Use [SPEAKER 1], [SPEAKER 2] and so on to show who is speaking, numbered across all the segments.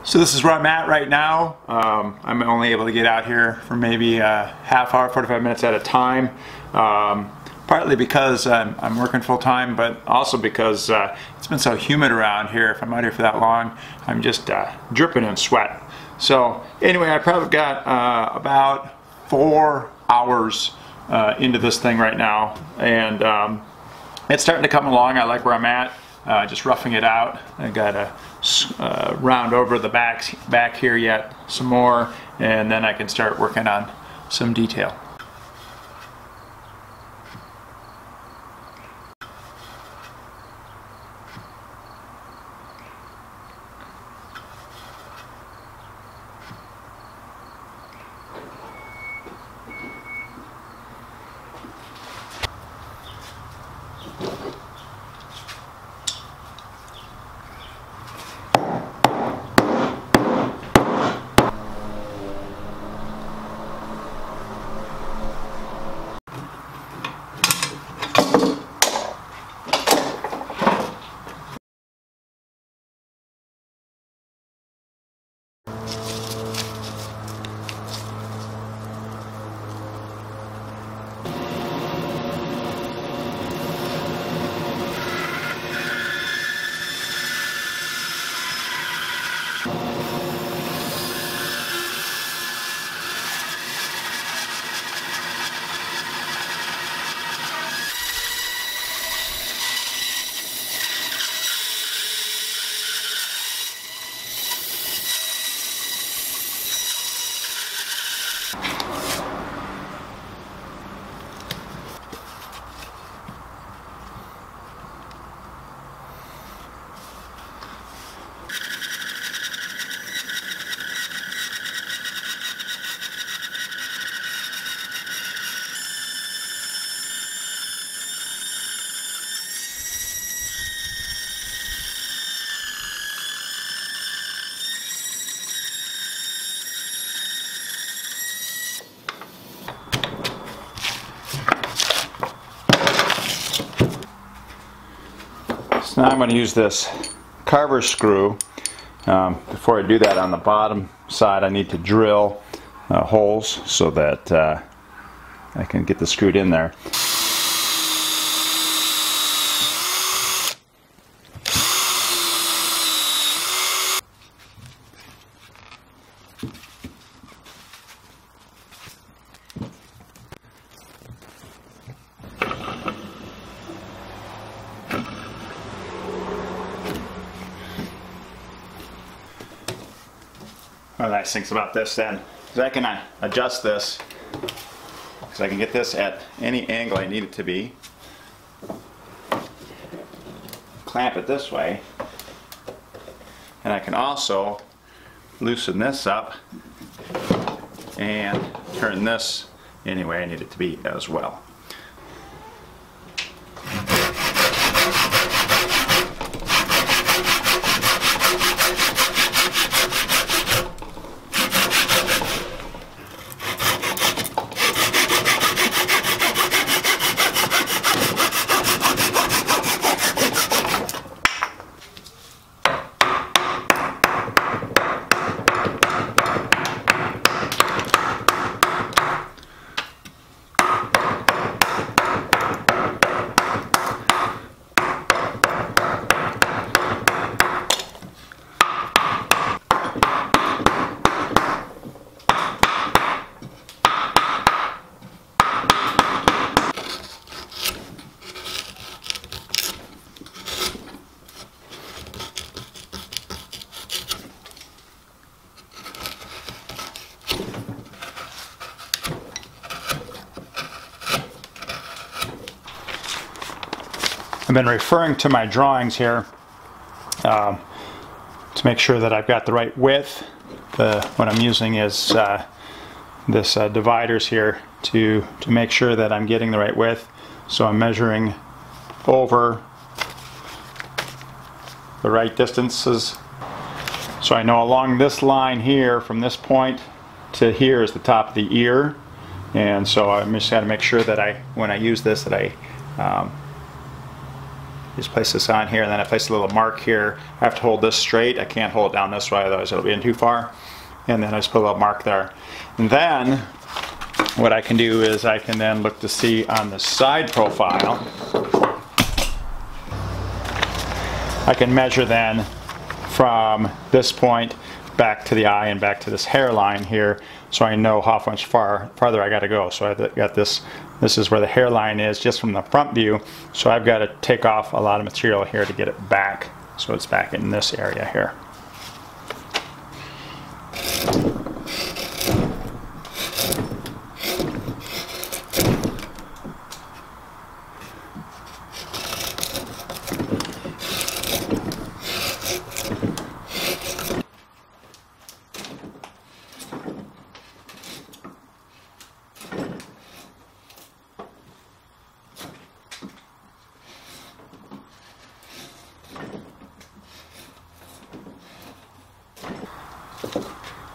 [SPEAKER 1] So this is where I'm at right now. I'm only able to get out here for maybe a half hour, 45 minutes at a time. Partly because I'm working full-time, but also because it's been so humid around here. If I'm out here for that long, I'm just dripping in sweat. So anyway, I probably got about 4 hours into this thing right now, and it's starting to come along. I like where I'm at, just roughing it out. I got to round over the back here yet some more, and then I can start working on some detail. So now I'm going to use this carver screw. Before I do that, on the bottom side I need to drill holes so that I can get this screwed in there. One of the nice things about this then is I can adjust this, because I can get this at any angle I need it to be. Clamp it this way, and I can also loosen this up and turn this any way I need it to be as well. I've been referring to my drawings here to make sure that I've got the right width. What I'm using is this dividers here to make sure that I'm getting the right width. So I'm measuring over the right distances. So I know along this line here, from this point to here is the top of the ear, and so I'm just got to make sure that when I use this, that I Just place this on here, and then I place a little mark here. I have to hold this straight. I can't hold it down this way, otherwise it'll be in too far. And then I just put a little mark there. And then what I can do is I can then look to see on the side profile. I can measure then from this point back to the eye and back to this hairline here, so I know how much farther I got to go. So I've got this is where the hairline is just from the front view, so I've got to take off a lot of material here to get it back, so it's back in this area here.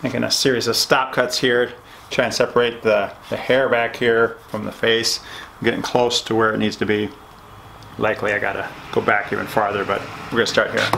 [SPEAKER 1] Making a series of stop cuts here, try and separate the hair back here from the face. I'm getting close to where it needs to be. Likely I gotta go back even farther, but we're gonna start here.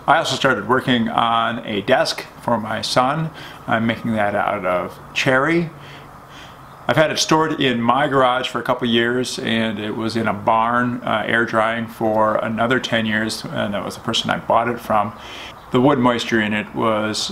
[SPEAKER 1] I also started working on a desk for my son. I'm making that out of cherry. I've had it stored in my garage for a couple years, and it was in a barn air drying for another 10 years, and that was the person I bought it from. The wood moisture in it was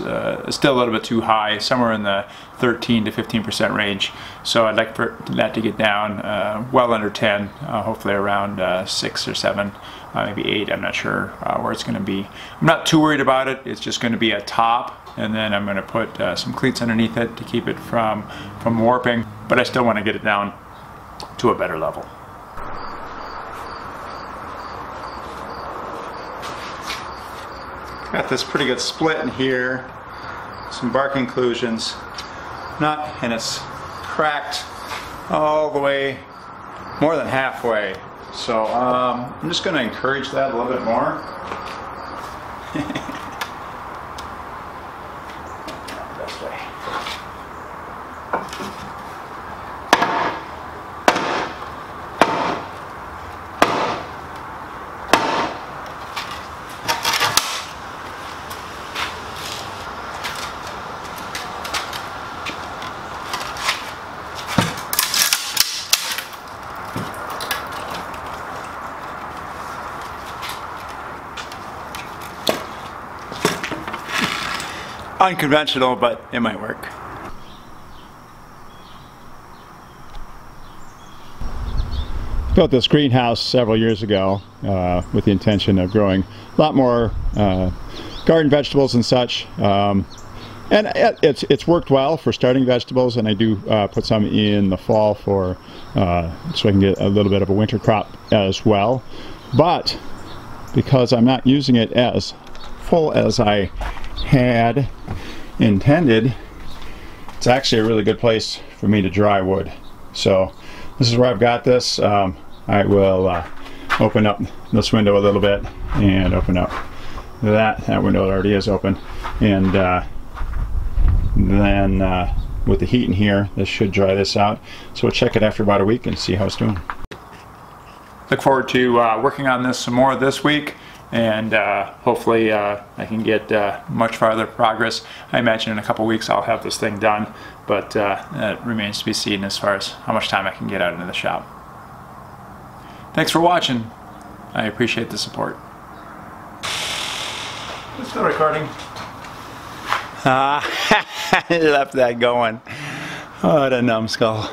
[SPEAKER 1] still a little bit too high, somewhere in the 13 to 15% range. So I'd like for that to get down well under 10, hopefully around 6 or 7, maybe 8. I'm not sure where it's going to be. I'm not too worried about it. It's just going to be a top, and then I'm going to put some cleats underneath it to keep it from warping. But I still want to get it down to a better level. Got this pretty good split in here, some bark inclusions, and it's cracked all the way, more than halfway. So I'm just going to encourage that a little bit more. Best way. Unconventional, but it might work. Built this greenhouse several years ago with the intention of growing a lot more garden vegetables and such. And it's worked well for starting vegetables, and I do put some in the fall for so I can get a little bit of a winter crop as well. But because I'm not using it as full as I had intended, it's actually a really good place for me to dry wood. So this is where I've got this. I will open up this window a little bit and open up that window already is open, and then with the heat in here, this should dry this out. So we'll check it after about a week and see how it's doing. Look forward to working on this some more this week. and hopefully I can get much farther progress. I imagine in a couple weeks I'll have this thing done, but that remains to be seen as far as how much time I can get out into the shop. Thanks for watching. I appreciate the support. It's still recording. I left that going. Oh, what a numbskull.